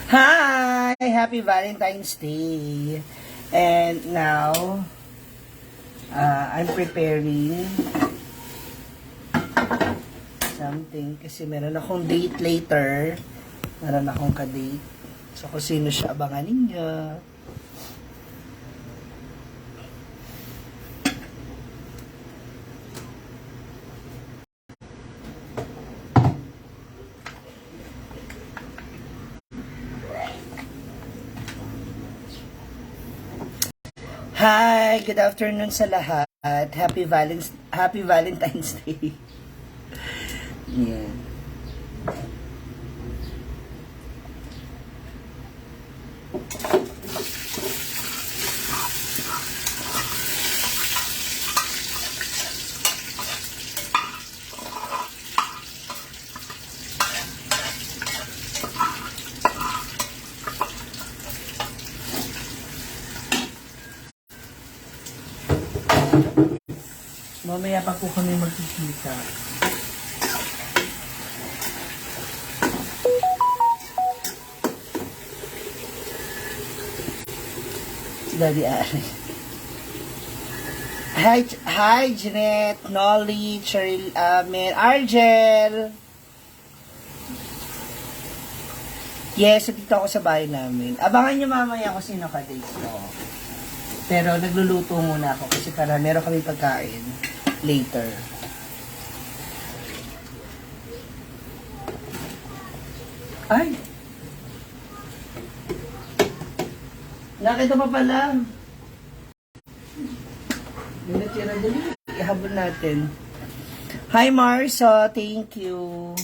Hi! Happy Valentine's Day! And now, I'm preparing something kasi meron akong date later. Meron akong ka-date. So, kung sino siya, abangan ninyo. Hi! Good afternoon sa lahat. Happy Valentine's Day. Yeah. Mamaya pa po kami magkikita. Daddy Ari. Hi, Jeanette, Nolly, Cheryl, Argel. Yes, dito ako sa bahay namin. Abangan nyo mamaya kung sino ka-date ko. Pero nagluluto muna ako kasi para meron kami pagkain later. Ay! Nakita pa pala. Minatira dali. Ihabol natin. Hi Marsa, thank you.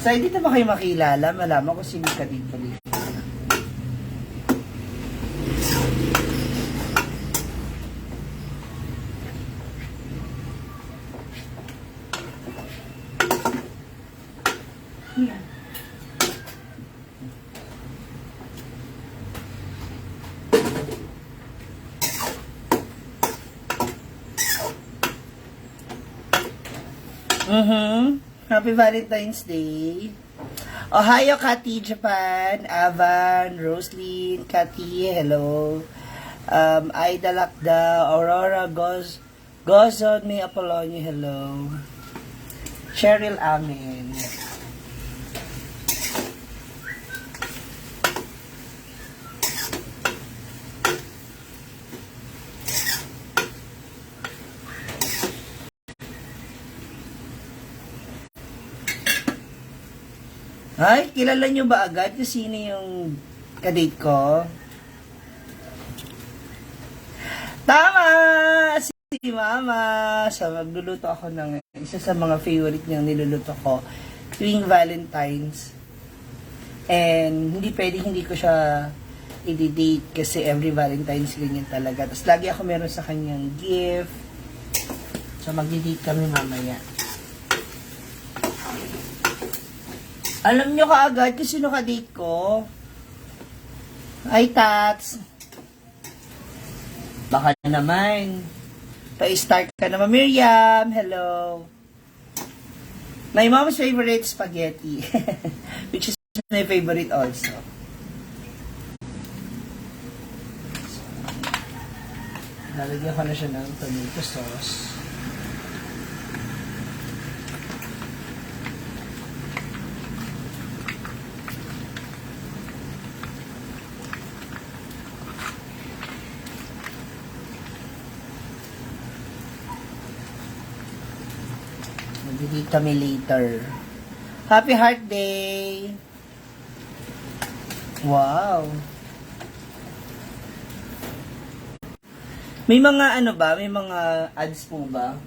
So, hindi na ba kayo makilala? Malaman ko sino ka dito. Happy Valentine's Day. Ohio, Kati, Japan, Avan, Roslyn, Kati, hello. Aida Lakda, Aurora, Gozon, May Apolonio, hello. Cheryl, amen. Ay, kilala nyo ba agad kung sino yung kadate ko? Tama! Si Mama! So, magluluto ako ng isa sa mga favorite niyang niluluto ko tuwing Valentine's. And hindi ko siya i-date kasi every Valentine's ganyan talaga. Tapos lagi ako meron sa kanyang gift. So, mag-date kami mamaya. Alam nyo kaagad kung sino ka-date ko? Ay, Tats. Baka naman. Pa-start ka naman. Miriam, hello. My mom's favorite spaghetti. Which is my favorite also. Lalagyan ko na siya ng tomato sauce. Mag-delete kami later. Happy Heart Day! Wow! May mga ano ba? May mga ads po ba?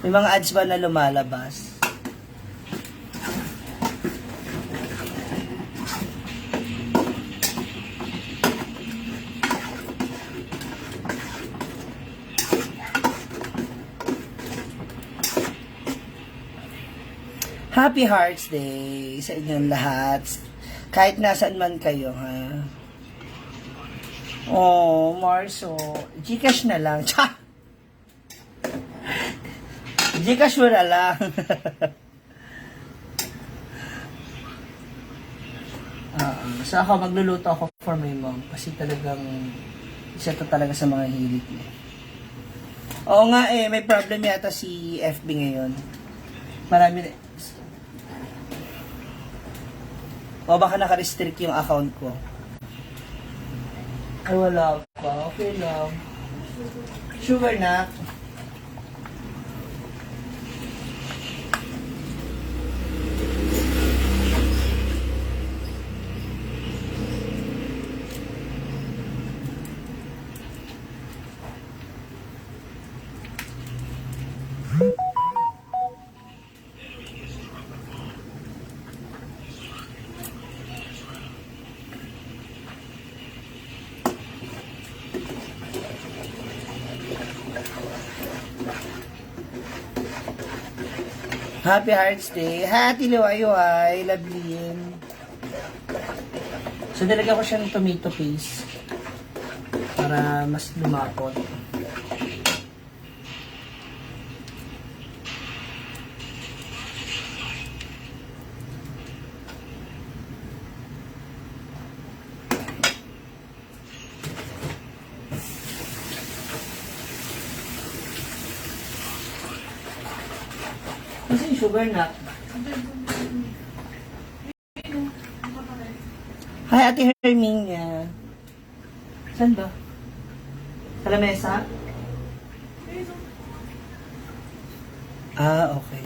May mga ads ba na lumalabas? Happy Hearts Day sa inyong lahat. Kahit nasaan man kayo, ha? Oh, Marso. Gcash na lang. Tsa! Gcash mo na lang. So ako, magluluto ako for my mom. Kasi talagang, isa to talaga sa mga hilig niya. Oo nga may problem yata si FB ngayon. Marami na. O baka naka-restrict yung account ko. Ay, wala pa. Okay lang. Sugar na. Happy Hearts Day. Hati liwayuay, lablin. So, nilagyan ko siya ng tomato paste para mas lumapot. Kasi yung sugar na. Hi, Ate Herminia. Saan ba? Sa lamesa? Okay.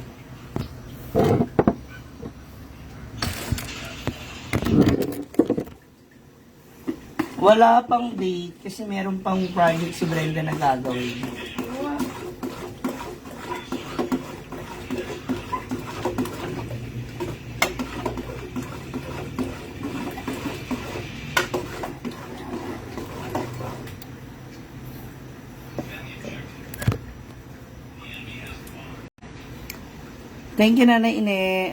Wala pang date kasi meron pang project si Brenda na gagawin. Thank you, Nanay Ine.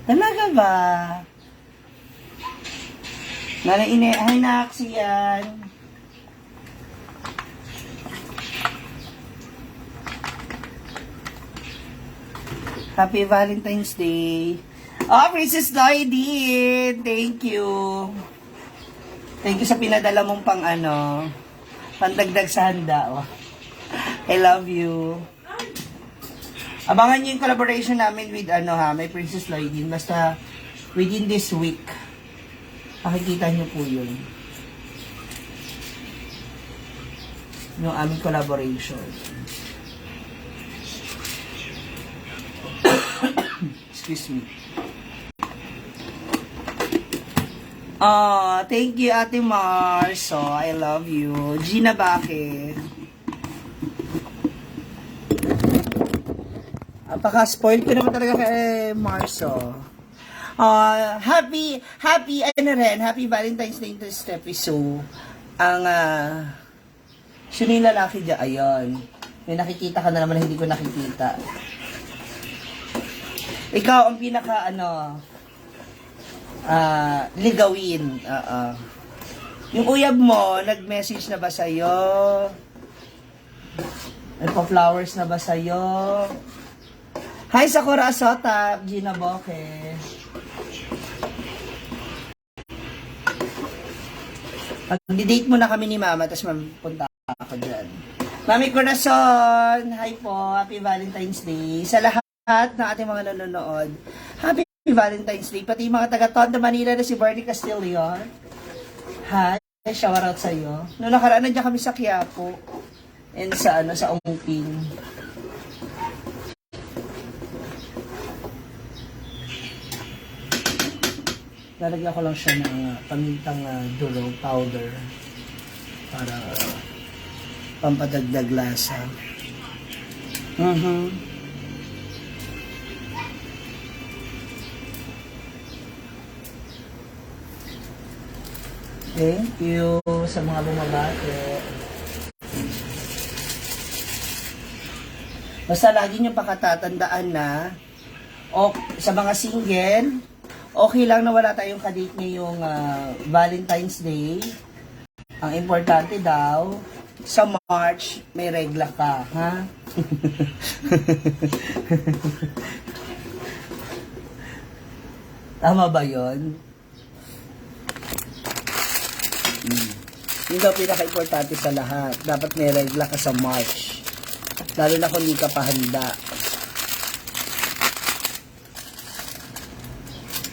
Talaga ba? Nanay Ine, ay naksi yan. Happy Valentine's Day. Oh, Princess Lloydine. Thank you. Thank you sa pinadala mong pandagdag sa handa. Oh. I love you. Abangan niyo yung collaboration namin with may Princess Lloydine. Basta within this week, makikita niyo po yun. Yung aming collaboration. Excuse me. Thank you, Ate Mars. I love you. Gina, bakit? Paka-spoil ko naman talaga kay Marso. Happy Valentine's Day to Steffi. So, sino yung lalaki dyan? Ayun. May nakikita ka na naman na hindi ko nakikita. Ikaw ang pinaka, ligawin. Yung uyab mo, nag-message na ba sa'yo? Nagpa-flowers na ba sa'yo? Hi, Sakura Asota, Gina Boke. Pag-date mo na kami ni Mama, tapos mapunta ako dyan. Mami Corazon, hi po, Happy Valentine's Day. Sa lahat ng ating mga nanonood, Happy Valentine's Day. Pati yung mga taga-Tondo, Manila na si Bernie Castillo. Hi, shout out sa'yo. Noong nakaraan, nandiyan kami sa Quiapo. And sa Ongping. Lalagyan ko lang siya ng pamintang duro powder para pampadagdag lasa. Thank you sa mga bumabate. Basta lagi nyo pakatatandaan na sa mga single, okay lang na wala tayong kadate ngayong Valentine's Day. Ang importante daw, sa March, may regla ka, ha? Tama ba yun? Yun daw pinaka-importante sa lahat. Dapat may regla ka sa March. Lalo na kung hindi ka pa handa.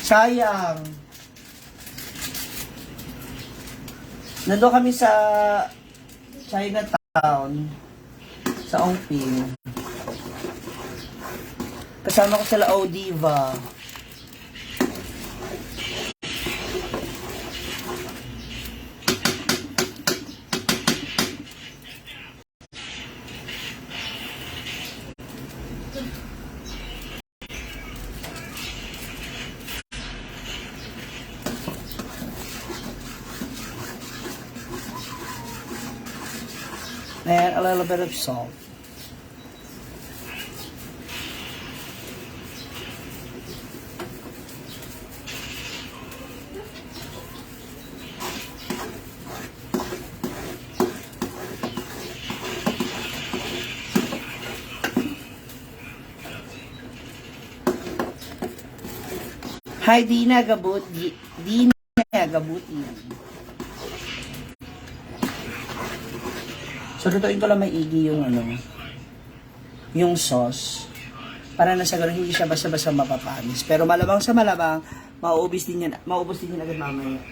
Sayang. Nandun kami sa Chinatown, sa Ongping. Kasama ko sila Odiva. And a little bit of salt. Hi, Dina Gabuti. Dina Gabuti. So, lutuin ko lang maigi yung yung sauce. Para na sa ganun, hindi siya basta-basta mapapanis. Pero malamang sa malamang, maubos din yan agad mamaya.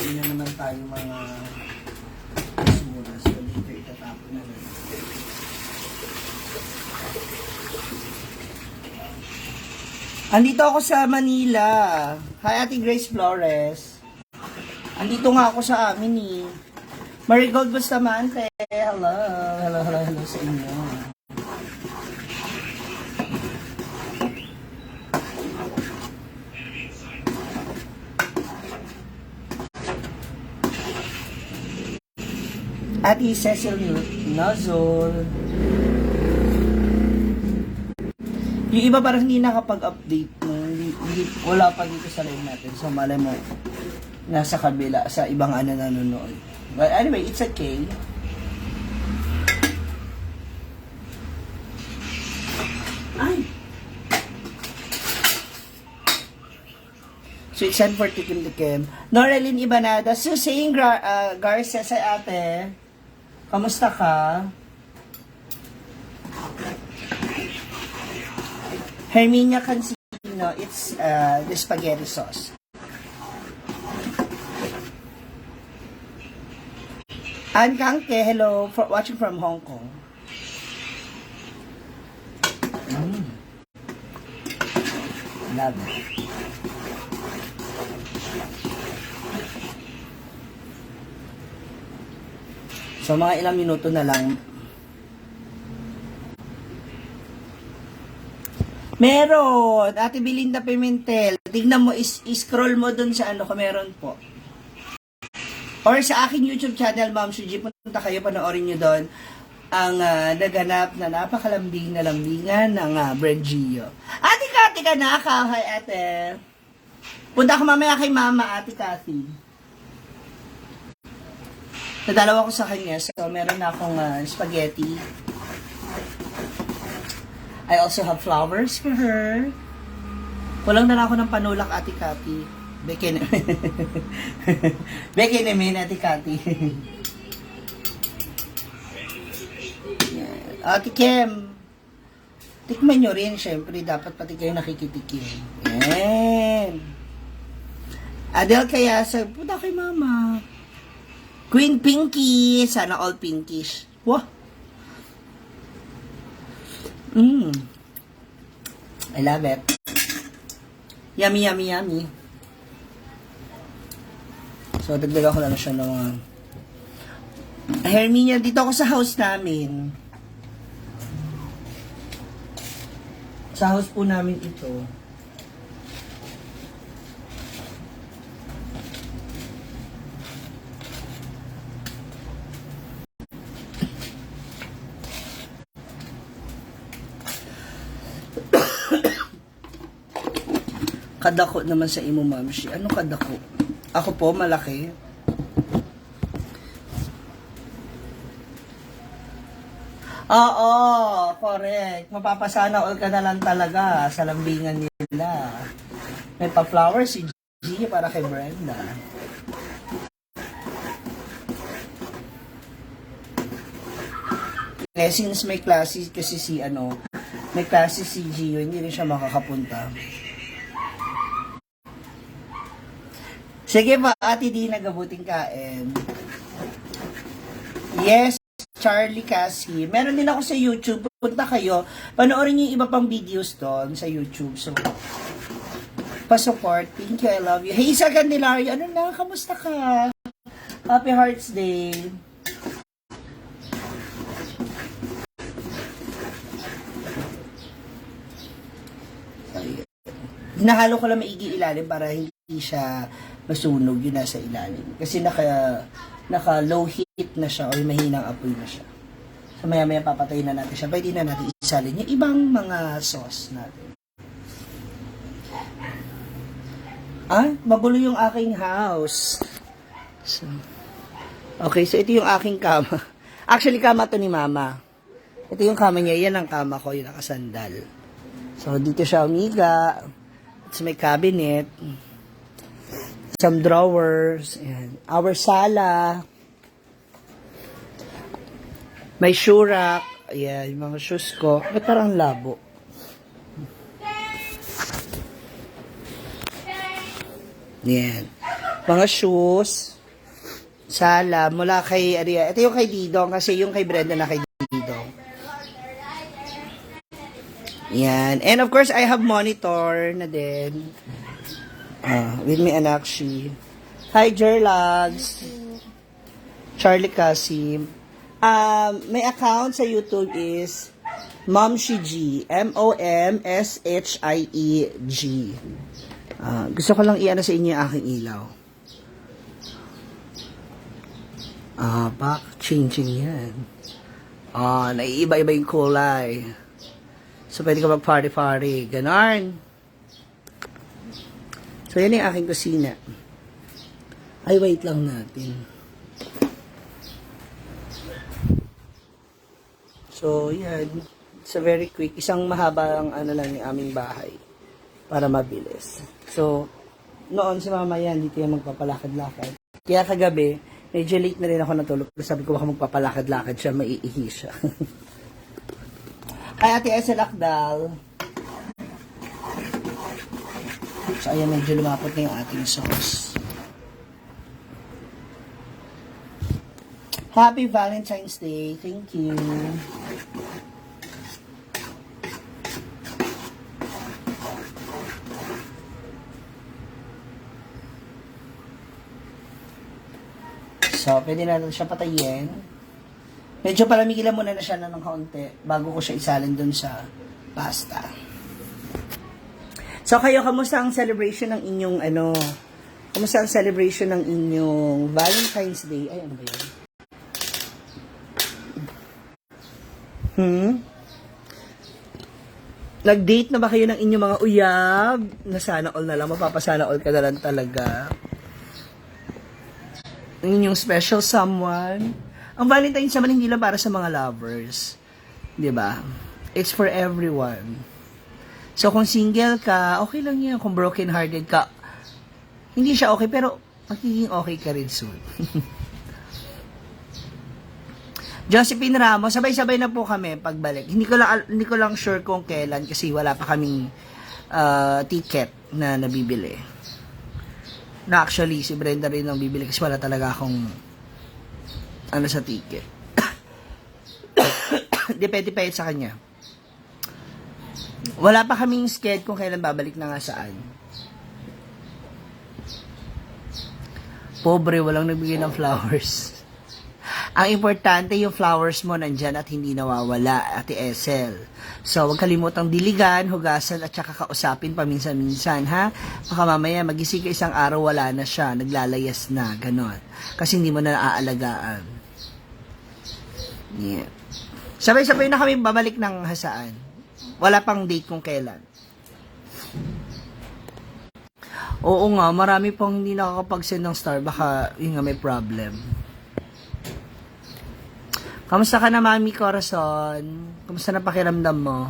Hindi na naman tayo mga basura. So, later itatapon na lang. Andito ako sa Manila. Hi, Ate Grace Flores. Andito nga ako sa amin eh. Marigold Bustamante. Hello. Hello sa inyo. Ate Cecil Nozol. Yung iba parang hindi nakapag-update. Wala pa dito sa live natin. So, malay mo, nasa kabila, sa ibang nanonood. But anyway, it's okay. Ay! Sweet San for Tikim-Tikim. Noraline Ibanada. Susing Garcia sa ate. Kamusta ka? Herminia Cancino. It's the spaghetti sauce. Ann Kangke, hello. Watching from Hong Kong. Love it. So, mga ilang minuto na lang. Meron! Ate Belinda Pimentel. Tignan mo, scroll mo dun sa kung meron po. Or sa aking YouTube channel, Ma'am Suji, punta kayo, panoorin nyo doon ang naganap na napakalambing na lambingan ng Brand Gio. Ate Cathy ka na, hi ate. Punta ko mamaya kay Mama, Ate Cathy. Nadalawa ko sa kanya, so meron na akong spaghetti. I also have flowers for her. Kulang na lang ako ng panulak, Ate Cathy. Beke namin, Ate Cathy. Ate Kim, tikman nyo rin, syempre, dapat pati kayo nakikitikim. Yan. Adele Kayasa, punta kay Mama. Queen Pinky, sana all pinkish. Wah! I love it. Yummy, yummy, yummy. So, dagdagan ko lang siya ng mga Herminia. Dito ako sa house namin. Sa house po namin ito. Kadako naman sa imo, Mamshi. Anong kadako? Ako po, malaki. Oo, correct. Mapapasana all ka na lang talaga sa lambingan nila. May pa-flower si G para kay Brenda. Since may klase kasi si may klase si Gio, hindi rin siya makakapunta. Sige pa, Ate Di, nagabuting kain. Yes, Charlie Cassie. Meron din ako sa YouTube. Punta kayo. Panoorin niyo yung iba pang videos doon sa YouTube. So, pa-support. Thank you, I love you. Hey, Isa Candelario. Ano na? Kamusta ka? Happy Hearts Day. Hinahalo ko lang maigi ilalim para hindi siya masunog yung nasa ilalim. Kasi naka low heat na siya or mahinang apoy na siya. So maya-maya papatayin na natin siya. Pwede na natin isalin yung ibang mga sauce natin. Magulo yung aking house. So, okay, so ito yung aking kama. Actually, kama to ni Mama. Ito yung kama niya. Yan ang kama ko, yung nakasandal. So, dito siya umiga. It's may cabinet. Some drawers. Ayan. Our sala. May shoe rack. Ayan, yung mga shoes ko. Ba't parang labo? Ayan. Mga shoes. Sala. Mula kay Aria. Ito yung kay Didong kasi yung kay Brenda na kay Didong. Yan. And of course, I have monitor na din. With me anak she. Hi, Jerlags. Charlie Cassie. My account sa YouTube is Momshig. MOMSHIEG. Gusto ko lang i-ano sa inyo yung aking ilaw. Back changing yan. Naiiba-iba yung kulay. So, pwede ka mag-party-party. Ganon. So, yan yung aking kusina. Ay, wait lang natin. So, yan. It's a very quick. Isang mahaba ang lang yung aming bahay. Para mabilis. So, noon si Mama yan, dito yung magpapalakad-lakad. Kaya kagabi, medyo late na rin ako natulog. Sabi ko baka magpapalakad-lakad siya, maiihi siya. Hi, Ate Esel Akdal. So, ayan, medyo lumapot na yung ating sauce. Happy Valentine's Day. Thank you. So, pwede natin siya patayin. Medyo palamigilan muna na siya ng kaunti bago ko siya isalin dun sa pasta. So, kayo, kamusta ang celebration ng inyong, kamusta ang celebration ng inyong Valentine's Day? Ay, ano ba yun? Nag-date na ba kayo ng inyong mga uyab? Na sana all na lang, mapapasana all ka na lang talaga. Ang inyong special someone. Ang Valentine's naman hindi lang para sa mga lovers. 'Di ba? It's for everyone. So, kung single ka, okay lang yan. Kung broken-hearted ka, hindi siya okay, pero magiging okay ka rin soon. Josephine Ramos, sabay-sabay na po kami pagbalik. Hindi ko lang sure kung kailan kasi wala pa kaming ticket na nabibili. Na actually, si Brenda rin ang bibili kasi wala talaga akong sa ticket. Depende pa yun sa kanya. Wala pa kaming schedule kung kailan babalik na nga saan. Pobre, walang nagbigay ng flowers. Ang importante, yung flowers mo nandyan at hindi nawawala, Ate Ethel. So, huwag kalimutang diligan, hugasan, at saka kausapin paminsan-minsan, ha? Baka mamaya, magising ka isang araw, wala na siya, naglalayas na, ganon. Kasi hindi mo na naaalagaan. Yeah. Sabay-sabay na kami babalik ng hasaan. Wala pang date kung kailan. Oo nga, marami pang hindi nakakapag-send ng star, baka yun nga may problem. Kamusta ka na, Mami Corazon? Kamusta na pakiramdam mo?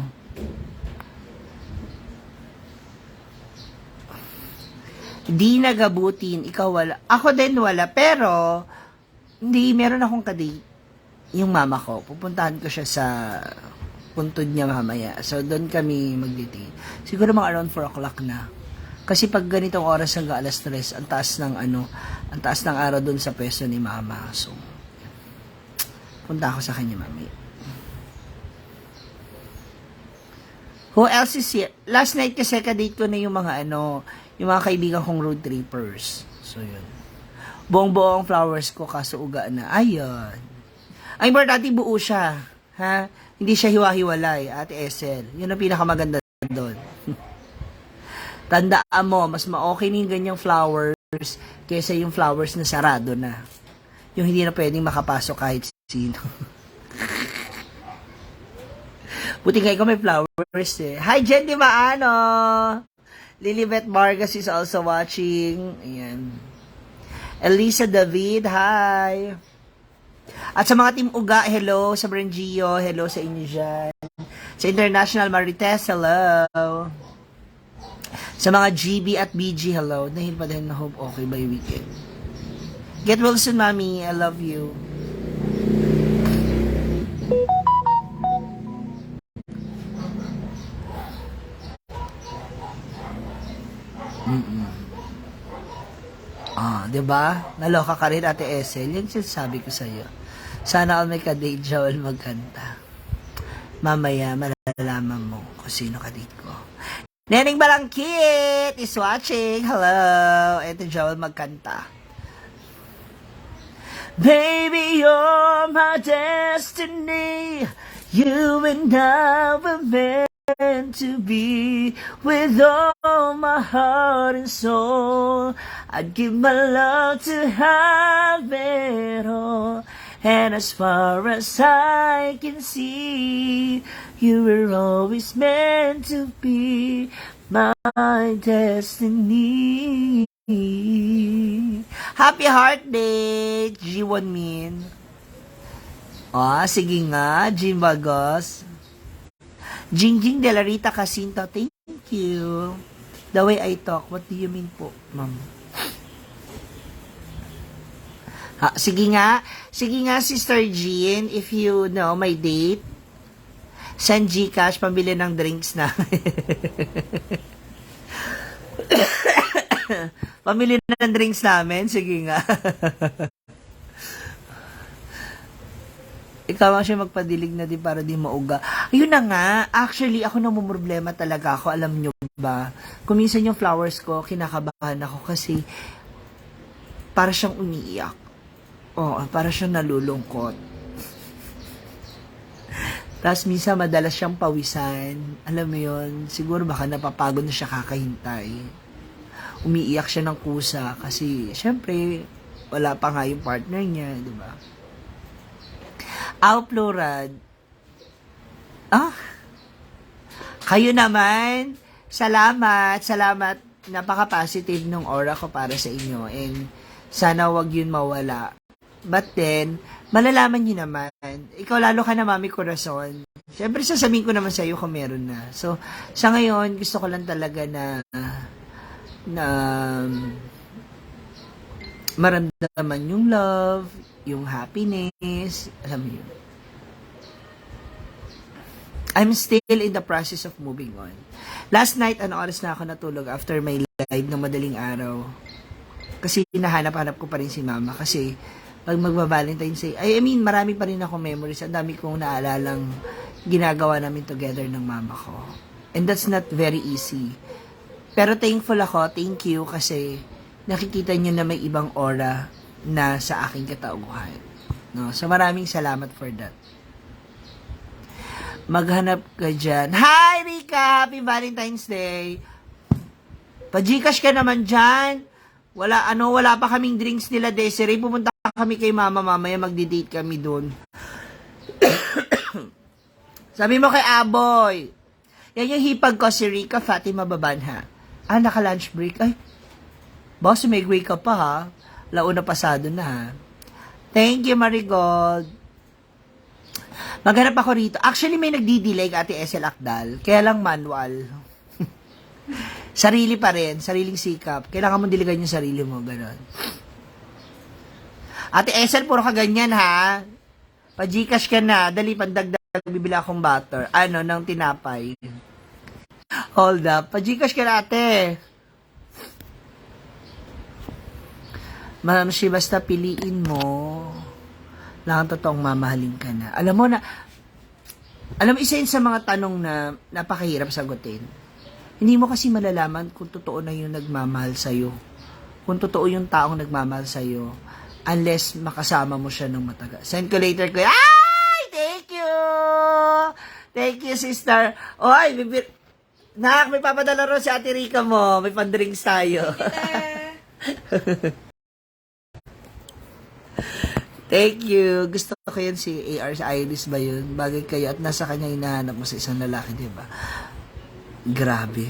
Di nagabutin, ikaw wala. Ako din wala, pero hindi, meron akong kadate. Yung mama ko, pupuntahan ko siya sa puntod niya mamaya. So, doon kami mag-date. Siguro mga around 4 o'clock na. Kasi pag ganitong oras hanggang alas 3, ang taas ng araw doon sa pwesto ni mama. So, punta ako sa kanya, mami. Who else is here? Last night kasi kadate ko na yung mga yung mga kaibigan kong road trippers. So, yun. Buong-buong flowers ko kaso uga na. Ayun. Ang importante buo siya. Ha? Hindi siya hiwa-hiwalay, Ate Ethel. Yun ang pinakamaganda doon. Tandaan mo, mas ma-okay yung ganyang flowers kaysa yung flowers na sarado na. Yung hindi na pwedeng makapasok kahit sino. Buti nga ikaw may flowers eh. Hi, Jenny Maano! Lilibet Vargas is also watching. Ayan. Elisa David, hi! At sa mga Team Uga, hello. Sa Brangio, hello sa inyo dyan. Sa International Marites, hello. Sa mga GB at BG, hello. Dahil pa din na hope okay by weekend. Get well soon, Mami. I love you. Diba? Naloka ka rin, Ate Ethel. Yan sinasabi ko sa'yo. Sana all may ka-date, Joel, magkanta. Mamaya, malalaman mo kung sino ka-date ko. Neneng Balangkit is watching. Hello. Ito, Joel, magkanta. Baby, you're my destiny. You and I were meant to be. With all my heart and soul, I'd give my love to have it all. And as far as I can see, you were always meant to be my destiny. Happy Heart Day, G1 Min. Sige nga, Jim Bagos. Jingjing de la Rita Casinto, thank you. The way I talk, what do you mean po, ma'am? Sige nga, Sister Jean, if you know my date, send Gcash, pambili ng drinks na. Pamili na ng drinks namin, sige nga. Ikaw ang siya magpadilig na din para di mauga. Ayun na nga, actually, ako namumroblema talaga ako, alam nyo ba? Kung minsan yung flowers ko, kinakabahan ako kasi para siyang umiiyak. Para siyang nalulungkot. Tapos minsan madalas siyang pawisan. Alam mo yun, siguro baka napapagod na siya kakahintay. Umiiyak siya ng kusa kasi syempre wala pa nga yung partner niya, di ba? Plurad. Kayo naman, salamat. Napaka-positive nung aura ko para sa inyo and sana wag yun mawala. But then, malalaman nyo naman. Ikaw lalo ka na, Mami Corazon. Siyempre, sasabihin ko naman sa iyo kung meron na. So, sa ngayon, gusto ko lang talaga na maramdaman yung love, yung happiness, alam mo yun. I'm still in the process of moving on. Last night, oras na ako natulog after my live ng madaling araw. Kasi hinahanap-hanap ko pa rin si Mama. Kasi, pag magba-Valentine's Day, marami pa rin ako memories. Ang dami kong naalalang ginagawa namin together ng Mama ko. And that's not very easy. Pero thankful ako, thank you, kasi nakikita nyo na may ibang aura na sa aking katauhan. No? So, maraming salamat for that. Maghanap ka dyan. Hi, Rika! Happy Valentine's Day! Pa-Gcash ka naman dyan. Wala pa kaming drinks nila, Desiree. Pumunta kami kay mama, mamaya magdi-date kami dun. Sabi mo kay Aboy, yan yung hipag ko si Rika Fatima Babanha. Naka-lunch break. Ay, boss, may wake up pa ha. Launa pasado na ha. Thank you, Marigold. Maghanap ako rito. Actually, may nagdi-delay Ate Esel Akdal. Kaya lang manual. Sarili pa rin. Sariling sikap. Kailangan mong diligan yung sarili mo. Ganon. Ate Esel, puro ka ganyan ha. Pa-Gcash ka na. Dali, pandagdag. Bibili akong butter. Ng tinapay. Hold up. Pa-Gcash ka na, ate. Ma'am, basta piliin mo. Lang totoong mamahalin ka na. Alam mo, isa yun sa mga tanong na napakahirap sagutin. Hindi mo kasi malalaman kung totoo na yung nagmamahal sa'yo. Kung totoo yung taong nagmamahal sa'yo. Unless makasama mo siya ng matagal. Send ko later ko. Ay! Thank you! Thank you, sister. Oy, Nak, may papadala rin si Ate Rika mo. May pandrinks tayo. Thank you. Gusto ko yun si AR sa Iris ba yun? Bagay kayo at nasa kanya hinahanap mo sa isang lalaki, di ba? Grabe.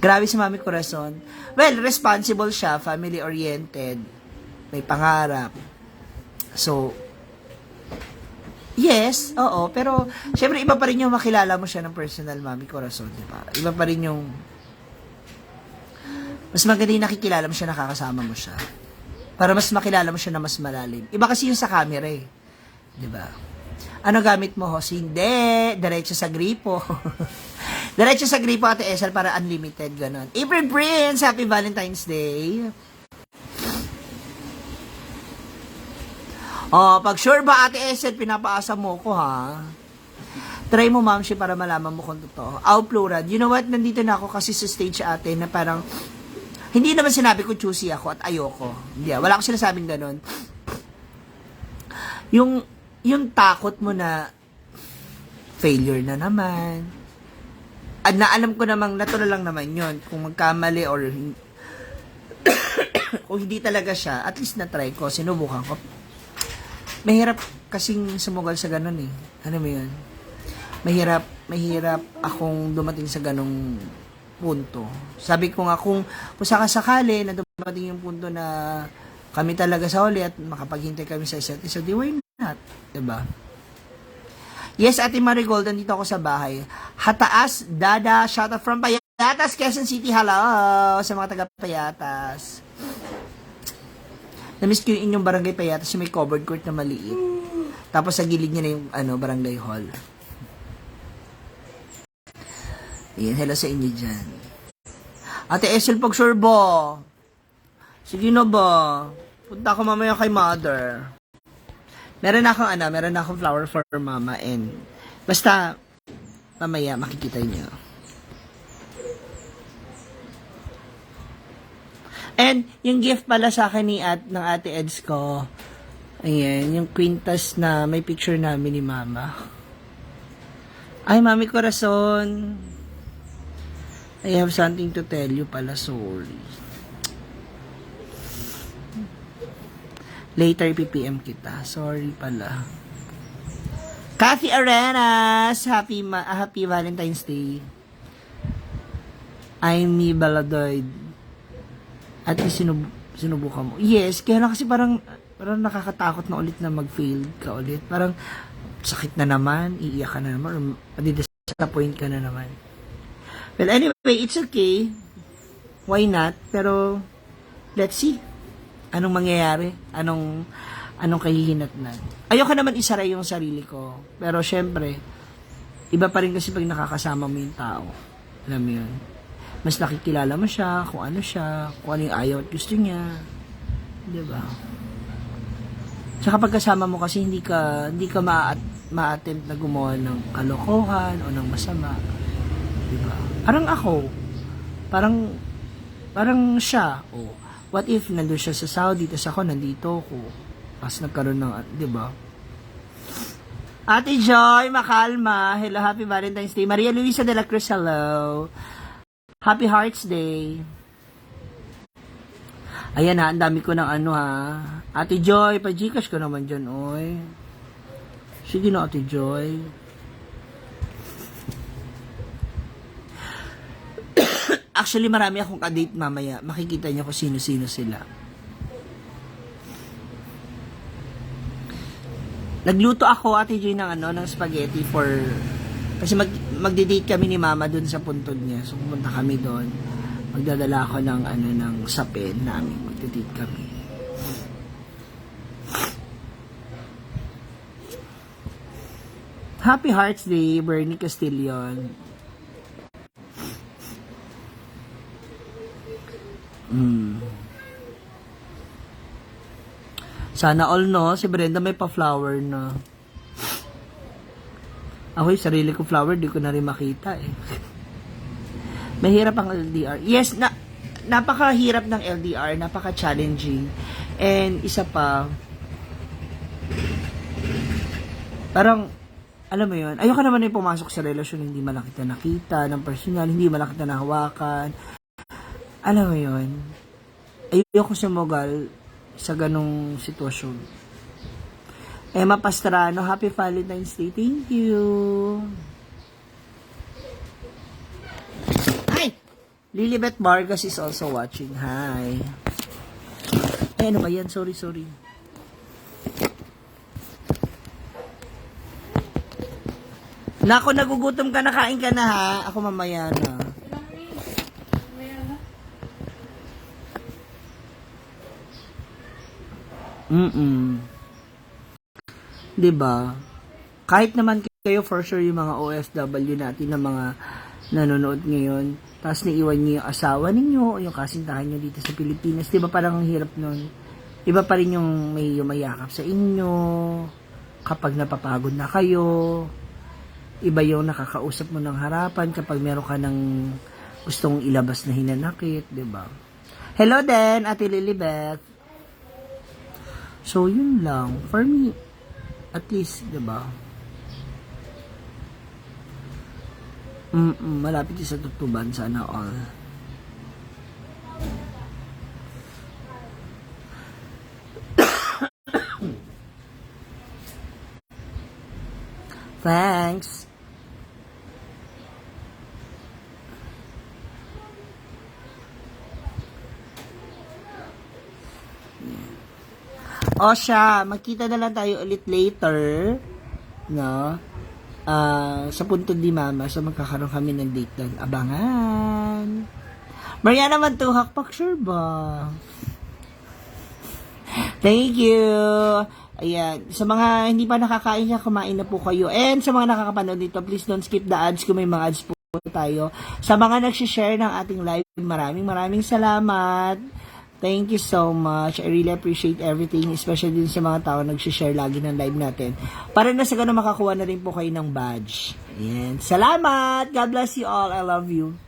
Grabe si Mami Corazon. Well, responsible siya, family-oriented, may pangarap. So, yes, oo, pero syempre iba pa rin yung makilala mo siya ng personal, Mami Corazon, di ba? Iba pa rin yung mas maganda yung nakikilala mo siya, nakakasama mo siya. Para mas makilala mo siya na mas malalim. Iba kasi yung sa camera eh. Diba? Ano gamit mo, host? Hindi. Diretso sa gripo. Diretso sa gripo, Ate Esel, para unlimited. Ganon. April Prince, Happy Valentine's Day. Pag sure ba, Ate Esel, pinapaasa mo ko, ha? Try mo, Mamshi, para malaman mo kung totoo. Plural. You know what? Nandito na ako kasi sa stage, ate, na parang hindi naman sinabi ko choosy ako at ayoko. Hindi, wala akong sinasabing ganun. Yung takot mo na failure na naman. At naalam ko namang natural lang naman yun. Kung magkamali or kung hindi talaga siya, at least na-try ko, sinubukan ko. Mahirap kasing sumugal sa ganun eh. Ano mo yun? Mahirap akong dumating sa ganung punto. Sabi ko nga, kung sakasakali na dumating yung punto na kami talaga sa huli at makapaghintay kami sa isa't isa, di why not? Diba? Yes, Ate Marigold, nandito ako sa bahay. Hataas, Dada, shout out from Payatas, Quezon City. Hello sa mga taga-Payatas. Na-miss ko yung inyong barangay Payatas, yung may covered court na maliit. Tapos sa gilid niya na yung barangay hall. Ayan, hello sa inyo dyan. Ate Esel, pag sure ba? Sige na ba? Punta ako mamaya kay mother. Meron akong flower for mama and basta mamaya makikita niyo. And yung gift pala sa akin ng Ate Eds ko, ayan, yung quintas na may picture namin ni mama. Ay, Mami Corazon, I have something to tell you pala, sorry. Later, PPM kita. Sorry pala. Kathy Arenas, happy Valentine's Day. I'm me Baladoid. At least sinubukan mo. Yes, kaya na kasi parang nakakatakot na ulit na mag-fail ka ulit. Parang sakit na naman, iiyak ka na naman, or madi-disappoint ka na naman. Well, anyway, it's okay. Why not? Pero, let's see. Anong mangyayari? Anong kahihinatnan? Ayoko naman isara yung sarili ko. Pero, syempre, iba pa rin kasi pag nakakasama mo yung tao. Alam mo yun? Mas nakikilala mo siya, kung ano yung ayaw at gusto niya. Diba? Tsaka pagkasama mo kasi hindi ka ma-attempt na gumawa ng kalokohan o ng masama. Diba? Parang ako, Parang siya, what if nandun siya sa Saudi, tas ako nandito ako. Tapos nagkaroon ng, di ba? Ate Joy, makalma. Hello, happy Valentine's Day. Maria Luisa de la Cruz, hello. Happy Hearts Day. Ayan ha, ang dami ko ng ano ha. Ate Joy, pa-Gcash ko naman dyan, oy. Sige na, Ate Joy. Actually, marami akong ka-date mamaya. Makikita niyo kung sino-sino sila. Nagluto ako, Ate Joy, ng spaghetti for... Kasi magdi-date kami ni Mama dun sa puntod niya. So, pumunta kami doon. Magdadala ako ng sapin namin. Magdi-date kami. Happy Hearts Day, Bernie Castillon. Sana all, no? Si Brenda may pa-flower na. Ako yung sarili ko flower, di ko na rin makita eh. Mahirap ang LDR. Yes, napakahirap ng LDR, napaka-challenging. And isa pa, parang, alam mo yun, ayoko naman yung pumasok sa relasyon, hindi man kita nakita ng personal, hindi man kita nahawakan. Alam mo yun, ayoko sumugal sa ganong sitwasyon. Emma Pastrano, happy Valentine's Day. Thank you. Hi! Lilibet Vargas is also watching. Hi. Ay, ano ba yan? Sorry. Nako, nagugutom ka na, kain ka na ha. Ako mamaya na. Diba? Kahit naman kayo, for sure, yung mga OFW natin na mga nanonood ngayon, tapos naiwan niyo yung asawa ninyo, yung kasintahan niyo dito sa Pilipinas, diba parang ang hirap nun? Iba pa rin yung may yumayakap sa inyo, kapag napapagod na kayo, iba yung nakakausap mo ng harapan kapag meron ka ng gustong ilabas na hinanakit, diba? Hello din, Ate Lilibeth. So, yun lang. For me, at least, diba? Malapit yung sa tutuban, sana all. Thanks. O siya, magkita na lang tayo ulit later, no? Sa puntod ni Mama, so magkakaroon kami ng date doon. Abangan! Mariana Mantuhak, sure ba? Thank you! Ayan, sa mga hindi pa nakakain siya, kumain na po kayo. And sa mga nakakapanood dito, please don't skip the ads kung may mga ads po tayo. Sa mga nagsishare ng ating live, maraming salamat. Thank you so much. I really appreciate everything, especially din sa mga tao nagsishare lagi ng live natin. Para na sa ganun makakuha na rin po kayo ng badge. Ayan. Salamat! God bless you all. I love you.